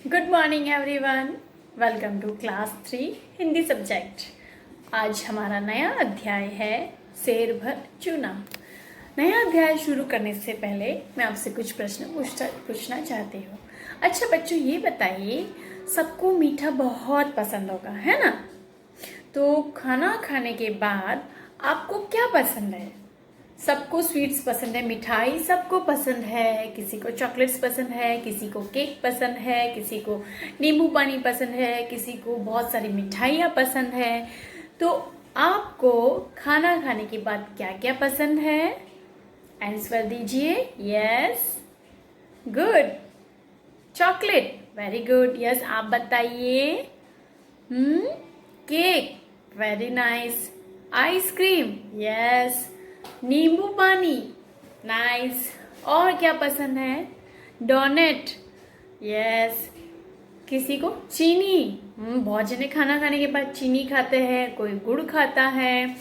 Good morning everyone. Welcome to class 3 Hindi subject. आज हमारा नया अध्याय है शेर भर चूना। नया अध्याय शुरू करने से पहले मैं आपसे कुछ प्रश्न पूछना चाहती हूँ। अच्छा बच्चों, ये बताइए, सबको मीठा बहुत पसंद होगा, है ना? तो खाना खाने के बाद आपको क्या पसंद है? सबको स्वीट्स पसंद है, मिठाई सबको पसंद है। किसी को चॉकलेट्स पसंद है, किसी को केक पसंद है, किसी को नींबू पानी पसंद है, किसी को बहुत सारी मिठाइयाँ पसंद है। तो आपको खाना खाने के बाद क्या क्या पसंद है? आंसर दीजिए। Yes, good. Chocolate, very good. Yes, आप बताइए। Cake, very nice. Ice cream, yes. नींबू पानी, नाइस। और क्या पसंद है? Donate, yes. किसी को चीनी, बहुत जने खाना खाने के बाद चीनी खाते हैं। कोई गुड़ खाता है,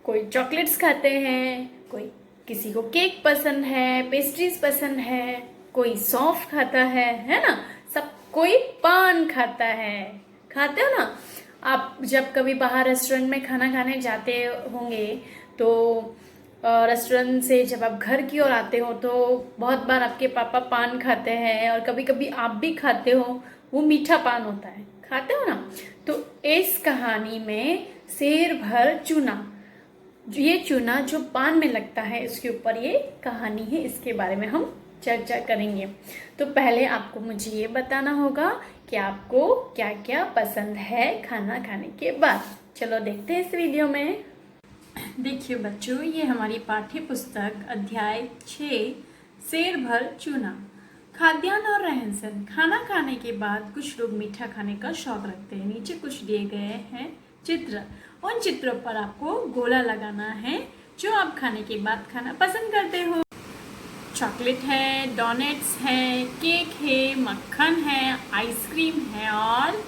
कोई चॉकलेट्स खाते हैं, कोई किसी को केक पसंद है, पेस्ट्रीज पसंद है, कोई सौंफ खाता है ना? सब कोई पान खाता है। खाते हो ना? आप जब कभी बाहर रेस्टोरेंट में खाना खाने जाते होंगे तो रेस्टोरेंट से जब आप घर की ओर आते हो तो बहुत बार आपके पापा पान खाते हैं और कभी कभी आप भी खाते हो। वो मीठा पान होता है, खाते हो ना? तो इस कहानी में शेर भर चूना, ये चूना जो पान में लगता है, इसके ऊपर ये कहानी है। इसके बारे में हम चर्चा करेंगे। तो पहले आपको मुझे ये बताना होगा कि आपको क्या क्या पसंद है खाना खाने के बाद। चलो देखते हैं इस वीडियो में। देखिए बच्चों, ये हमारी पाठ्य पुस्तक अध्याय 6 शेर भर चूना। खाद्यान्न और रहन सहन। खाना खाने के बाद कुछ लोग मीठा खाने का शौक रखते हैं। नीचे कुछ दिए गए हैं चित्र। उन चित्रों पर आपको गोला लगाना है जो आप खाने के बाद खाना पसंद करते हो। चॉकलेट है, डोनेट्स है, केक है, मक्खन है, आइसक्रीम है और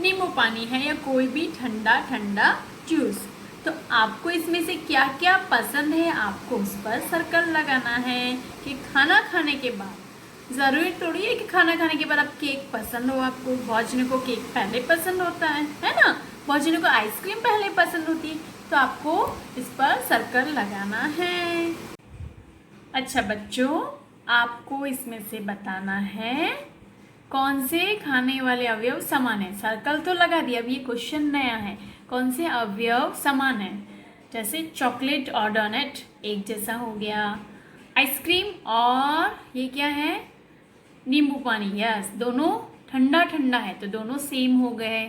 नींबू पानी है या कोई भी ठंडा ठंडा जूस। तो आपको इसमें से क्या क्या पसंद है, आपको उस पर सर्कल लगाना है कि खाना खाने के बाद। ज़रूरी थोड़ी है कि खाना खाने के बाद आप केक पसंद हो। आपको बहुत जनों को केक पहले पसंद होता है ना? बहुत जनों को आइसक्रीम पहले पसंद होती है। तो आपको इस पर सर्कल लगाना है। अच्छा बच्चों, आपको इसमें से बताना है कौन से खाने वाले अवयव समान है। सर्कल तो लगा दिया, अब ये क्वेश्चन नया है। कौन से अवयव समान है? जैसे चॉकलेट और डोनेट एक जैसा हो गया। आइसक्रीम और ये क्या है? नींबू पानी, यस, दोनों ठंडा ठंडा है तो दोनों सेम हो गए।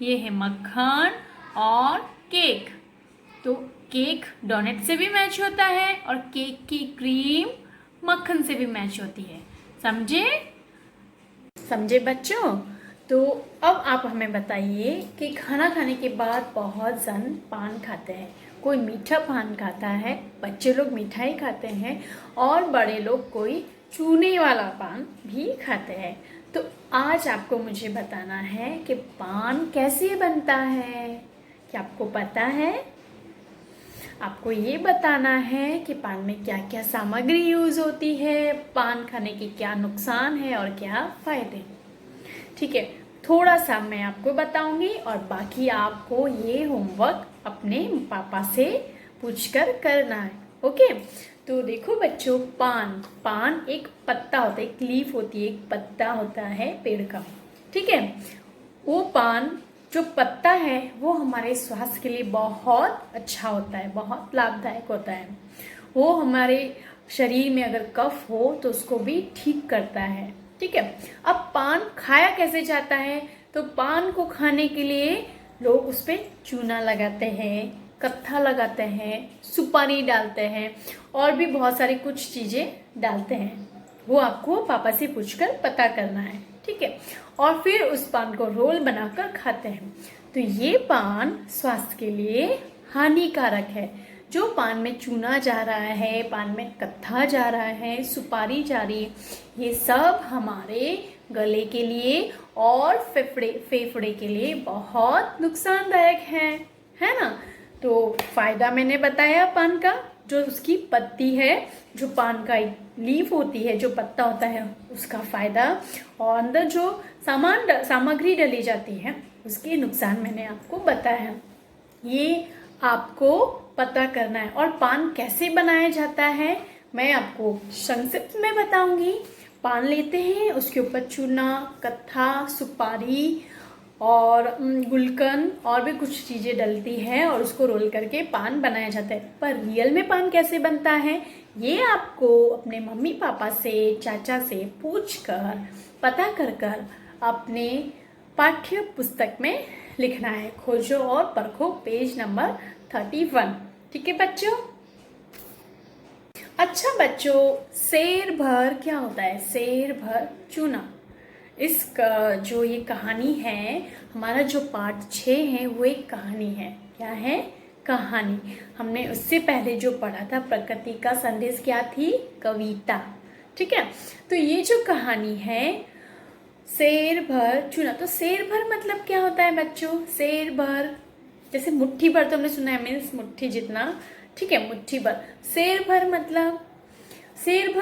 ये है मक्खन और केक। तो केक डोनेट से भी मैच होता है और केक की क्रीम मक्खन से भी मैच होती है। समझे? समझे बच्चों? तो अब आप हमें बताइए कि खाना खाने के बाद बहुत जन पान खाते हैं। कोई मीठा पान खाता है, बच्चे लोग मिठाई खाते हैं और बड़े लोग कोई चूने वाला पान भी खाते हैं। तो आज आपको मुझे बताना है कि पान कैसे बनता है। क्या आपको पता है? आपको ये बताना है कि पान में क्या क्या सामग्री यूज होती है, पान खाने के क्या नुकसान है और क्या फायदे। ठीक है, थोड़ा सा मैं आपको बताऊंगी और बाकी आपको ये होमवर्क अपने पापा से पूछकर करना है। ओके? तो देखो बच्चों, पान एक पत्ता होता है, एक लीफ होती है, एक पत्ता होता है पेड़ का। ठीक है? वो पान जो पत्ता है वो हमारे स्वास्थ्य के लिए बहुत अच्छा होता है, बहुत लाभदायक होता है। वो हमारे शरीर में अगर कफ हो तो उसको भी ठीक करता है। ठीक है? अब पान खाया कैसे जाता है? तो पान को खाने के लिए लोग उस पर चूना लगाते हैं, कत्था लगाते हैं, सुपारी डालते हैं और भी बहुत सारी कुछ चीजें डालते हैं। वो आपको पापा से पूछकर पता करना है। ठीक है? और फिर उस पान को रोल बनाकर खाते हैं। तो ये पान स्वास्थ्य के लिए हानिकारक है। जो पान में चूना जा रहा है, पान में कत्था जा रहा है, सुपारी जा रही है, ये सब हमारे गले के लिए और फेफड़े के लिए बहुत नुकसानदायक है ना? तो फायदा मैंने बताया पान का, जो उसकी पत्ती है, जो पान का लीफ होती है, जो पत्ता होता है, उसका फायदा, और अंदर जो सामग्री डली जाती है उसके नुकसान मैंने आपको बताया। ये आपको पता करना है। और पान कैसे बनाया जाता है मैं आपको संक्षिप्त में बताऊंगी। पान लेते हैं, उसके ऊपर चूना, कत्था, सुपारी और गुलकंद और भी कुछ चीज़ें डलती है और उसको रोल करके पान बनाया जाता है। पर रियल में पान कैसे बनता है ये आपको अपने मम्मी पापा से, चाचा से पूछ कर, पता कर अपने पाठ्य पुस्तक में लिखना है। खोजो और परखो, पेज नंबर 31। ठीक है बच्चों। अच्छा बच्चों, शेर भर क्या होता है? शेर भर चूना। जो ये कहानी है, हमारा जो पार्ट 6 है वो एक कहानी है। क्या है? कहानी। हमने उससे पहले जो पढ़ा था प्रकृति का संदेश, क्या थी? कविता। ठीक है। तो ये जो कहानी है शेर भर चूना, तो शेर भर मतलब क्या होता है बच्चों? शेर भर जैसे मुट्ठी भर तो हमने सुना है, मीन्स मुट्ठी जितना। ठीक है, मुट्ठी भर। शेर भर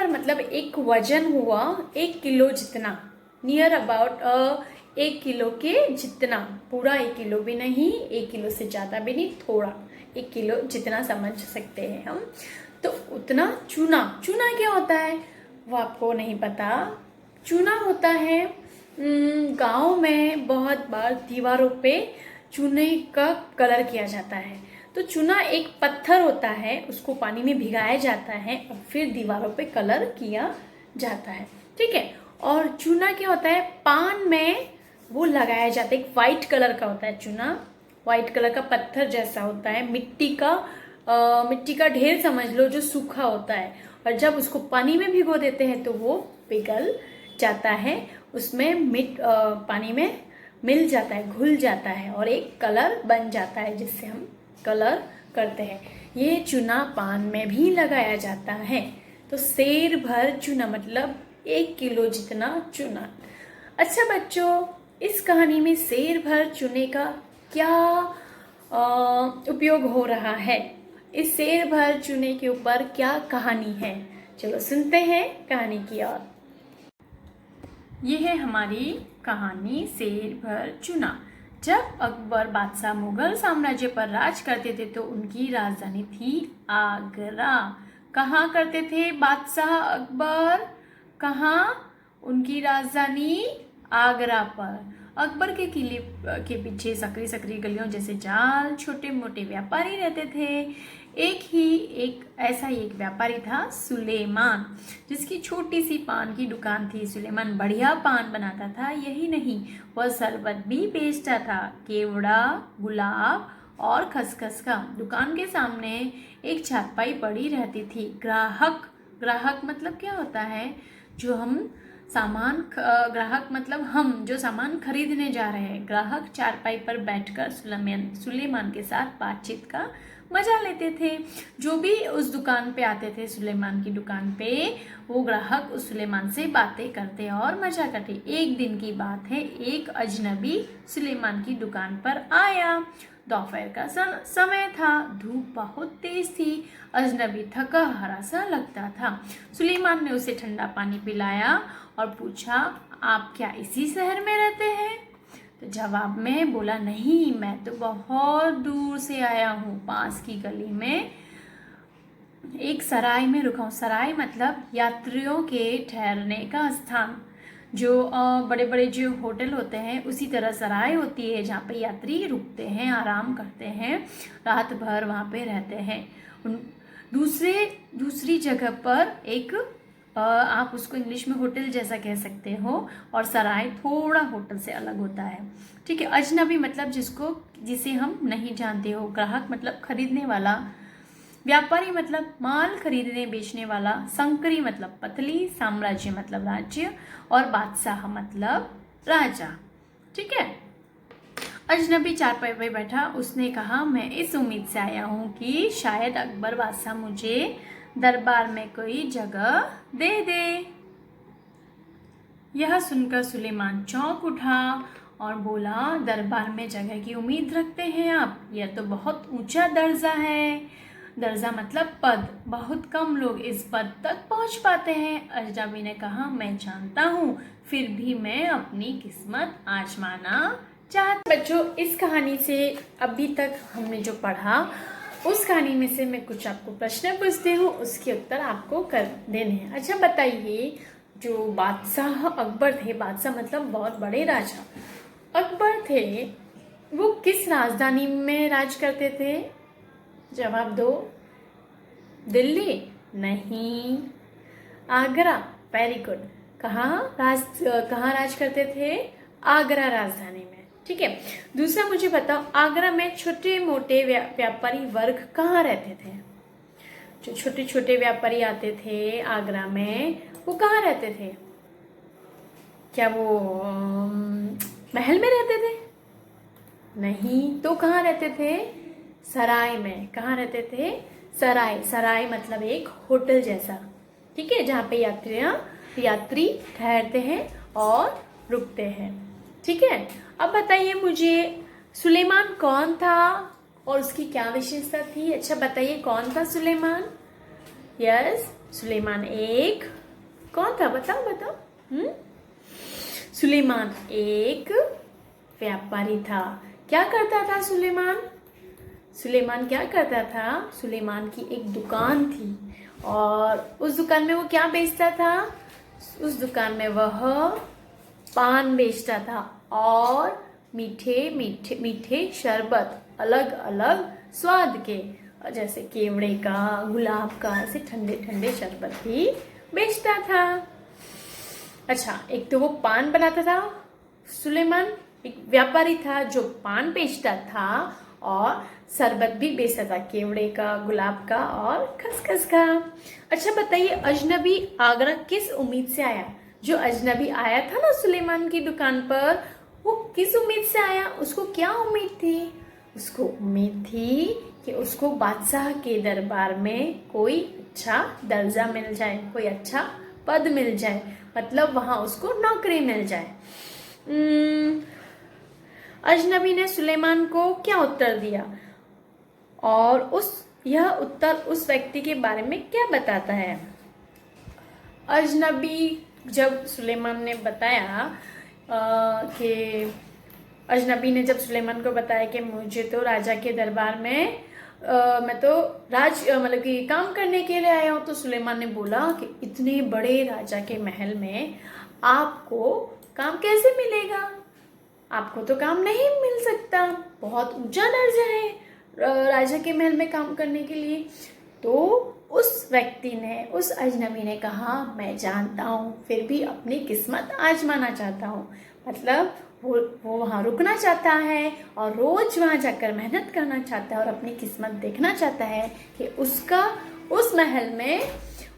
मतलब एक वजन हुआ 1 किलो जितना, नियर अबाउट 1 किलो के जितना। पूरा 1 किलो भी नहीं, 1 किलो से ज़्यादा भी नहीं, थोड़ा 1 किलो जितना समझ सकते हैं हम। तो उतना चूना। चूना क्या होता है वो आपको नहीं पता। चूना होता है गांव में बहुत बार दीवारों पे चूने का कलर किया जाता है। तो चूना एक पत्थर होता है, उसको पानी में भिगाया जाता है और फिर दीवारों पे कलर किया जाता है। ठीक है। और चूना क्या होता है? पान में वो लगाया जाता है। एक वाइट कलर का होता है चूना, वाइट कलर का पत्थर जैसा होता है, मिट्टी का ढेर समझ लो, जो सूखा होता है। और जब उसको पानी में भिगो देते हैं तो वो पिघल जाता है, उसमें पानी में मिल जाता है, घुल जाता है और एक कलर बन जाता है जिससे हम कलर करते हैं। ये चूना पान में भी लगाया जाता है। तो शेर भर चूना मतलब 1 किलो जितना चूना। अच्छा बच्चों, इस कहानी में शेर भर चूने का क्या उपयोग हो रहा है? इस शेर भर चूने के ऊपर क्या कहानी है? चलो सुनते हैं कहानी की ओर। ये है हमारी कहानी शेर भर चूना। जब अकबर बादशाह मुगल साम्राज्य पर राज करते थे तो उनकी राजधानी थी आगरा। कहाँ करते थे बादशाह अकबर? कहाँ? उनकी राजधानी आगरा पर। अकबर के किले के पीछे सकरी सकरी गलियों जैसे जाल छोटे मोटे व्यापारी रहते थे। एक ऐसा ही एक व्यापारी था सुलेमान, जिसकी छोटी सी पान की दुकान थी। सुलेमान बढ़िया पान बनाता था, यही नहीं वह शरबत भी बेचता था, केवड़ा, गुलाब और खसखस का। दुकान के सामने एक चारपाई पड़ी रहती थी। ग्राहक मतलब क्या होता है? जो हम ग्राहक मतलब हम जो सामान खरीदने जा रहे हैं। ग्राहक चारपाई पर बैठकर सुलेमान के साथ बातचीत का मजा लेते थे। जो भी उस दुकान पे आते थे, सुलेमान की दुकान पे, वो ग्राहक उस सुलेमान से बातें करते और मजा करते। एक दिन की बात है, एक अजनबी सुलेमान की दुकान पर आया। दोपहर का समय था, धूप बहुत तेज थी। अजनबी थका हारा सा लगता था। सुलेमान ने उसे ठंडा पानी पिलाया और पूछा, आप क्या इसी शहर में रहते हैं? तो जवाब में बोला, नहीं, मैं तो बहुत दूर से आया हूँ, पास की गली में एक सराय में रुका हूँ। सराय मतलब यात्रियों के ठहरने का स्थान। जो बड़े बड़े जो होटल होते हैं उसी तरह सराय होती है, जहाँ पे यात्री रुकते हैं, आराम करते हैं, रात भर वहाँ पे रहते हैं। दूसरी जगह पर एक आप उसको इंग्लिश में होटल जैसा कह सकते हो, और सराय थोड़ा होटल से अलग होता है। ठीक है। अजनबी मतलब जिसे हम नहीं जानते हो। ग्राहक मतलब खरीदने वाला। व्यापारी मतलब माल खरीदने बेचने वाला। संकरी मतलब पतली। साम्राज्य मतलब राज्य। और बादशाह मतलब राजा। ठीक है। अजनबी चारपाई पर बैठा। उसने कहा, मैं इस उम्मीद से आया हूँ कि शायद अकबर बादशाह मुझे दरबार में कोई जगह दे दे। यह सुनकर सुलेमान चौंक उठा और बोला, दरबार में जगह की उम्मीद रखते हैं आप? यह तो बहुत ऊंचा दर्जा है। दर्जा मतलब पद। बहुत कम लोग इस पद तक पहुंच पाते हैं। अजनबी ने कहा, मैं जानता हूँ, फिर भी मैं अपनी किस्मत आजमाना चाहता। बच्चों, इस कहानी से अभी तक हमने जो पढ़ा, उस कहानी में से मैं कुछ आपको प्रश्न पूछती हूँ, उसके उत्तर आपको कर देने हैं। अच्छा बताइए, जो बादशाह अकबर थे, बादशाह मतलब बहुत बड़े राजा अकबर थे, वो किस राजधानी में राज करते थे? जवाब दो। दिल्ली? नहीं। आगरा? Very good. कहाँ राज करते थे? आगरा राजधानी में। ठीक है। दूसरा मुझे बताओ, आगरा में छोटे मोटे व्यापारी वर्ग कहाँ रहते थे? जो छोटे छोटे व्यापारी आते थे आगरा में, वो कहाँ रहते थे? क्या वो महल में रहते थे? नहीं। तो कहाँ रहते थे? सराय में। कहाँ रहते थे? सराय मतलब एक होटल जैसा, ठीक है, जहाँ पे यात्री ठहरते हैं और रुकते हैं। ठीक है। अब बताइए मुझे, सुलेमान कौन था और उसकी क्या विशेषता थी? अच्छा बताइए, कौन था सुलेमान? यस, सुलेमान एक कौन था? बताओ। सुलेमान एक व्यापारी था। क्या करता था सुलेमान? सुलेमान क्या करता था? सुलेमान की एक दुकान थी, और उस दुकान में वो क्या बेचता था? उस दुकान में वह पान बेचता था और मीठे शरबत, अलग अलग स्वाद के, जैसे केवड़े का, गुलाब का, ऐसे ठंडे ठंडे शरबत भी बेचता था। अच्छा, एक तो वो पान बनाता था सुलेमान, एक व्यापारी था जो पान बेचता था और शरबत भी बेचता था, केवड़े का, गुलाब का और खसखस का। अच्छा बताइए, अजनबी आगरा किस उम्मीद से आया? जो अजनबी आया था ना सुलेमान की दुकान पर, वो किस उम्मीद से आया? उसको क्या उम्मीद थी? उसको उम्मीद थी कि उसको बादशाह के दरबार में कोई अच्छा दर्जा मिल जाए, कोई अच्छा पद मिल जाए, मतलब वहां उसको नौकरी मिल जाए। अजनबी ने सुलेमान को क्या उत्तर दिया, और यह उत्तर उस व्यक्ति के बारे में क्या बताता है? जब सुलेमान ने बताया कि अजनबी ने जब सुलेमान को बताया कि मुझे तो राजा के दरबार में मैं तो मतलब कि काम करने के लिए आया हूँ, तो सुलेमान ने बोला कि इतने बड़े राजा के महल में आपको काम कैसे मिलेगा? आपको तो काम नहीं मिल सकता, बहुत ऊंचा दर्जा है राजा के महल में काम करने के लिए। तो उस व्यक्ति ने, उस अजनबी ने कहा, मैं जानता हूँ, फिर भी अपनी किस्मत आजमाना चाहता हूँ। मतलब वो वहाँ रुकना चाहता है और रोज वहाँ जाकर मेहनत करना चाहता है और अपनी किस्मत देखना चाहता है कि उसका उस महल में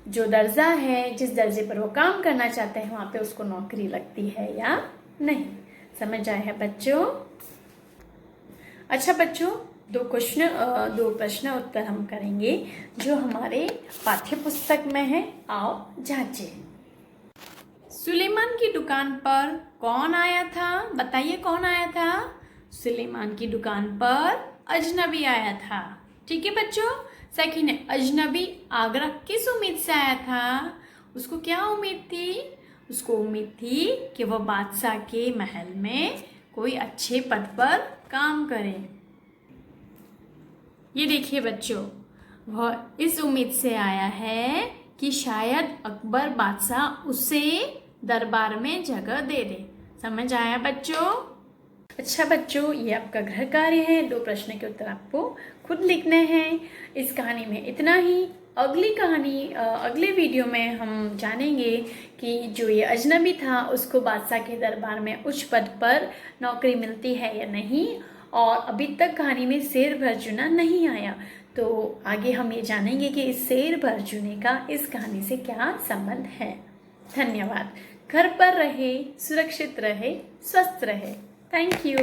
जो दर्जा है, जिस दर्जे पर वो काम करना चाहते हैं, वहाँ पे उसको नौकरी लगती है या नहीं। समझ आए हैं बच्चों? अच्छा बच्चों, दो प्रश्न उत्तर हम करेंगे जो हमारे पाठ्य पुस्तक में है। आओ जांचे। सुलेमान की दुकान पर कौन आया था? बताइए, कौन आया था? सुलेमान की दुकान पर अजनबी आया था। ठीक है बच्चों। सेकंड है, अजनबी आगरा किस उम्मीद से आया था? उसको क्या उम्मीद थी? उसको उम्मीद थी कि वह बादशाह के महल में कोई अच्छे पद पर काम करे। ये देखिए बच्चों, वह इस उम्मीद से आया है कि शायद अकबर बादशाह उसे दरबार में जगह दे दे। समझ आया बच्चों? अच्छा बच्चों, ये आपका गृह कार्य है। 2 प्रश्न के उत्तर आपको खुद लिखने हैं। इस कहानी में इतना ही। अगले वीडियो में हम जानेंगे कि जो ये अजनबी था, उसको बादशाह के दरबार में उच्च पद पर नौकरी मिलती है या नहीं, और अभी तक कहानी में शेर भरचूना नहीं आया। तो आगे हम ये जानेंगे कि इस शेर भरचूने का इस कहानी से क्या संबंध है। धन्यवाद। घर पर रहे, सुरक्षित रहे, स्वस्थ रहे। Thank you.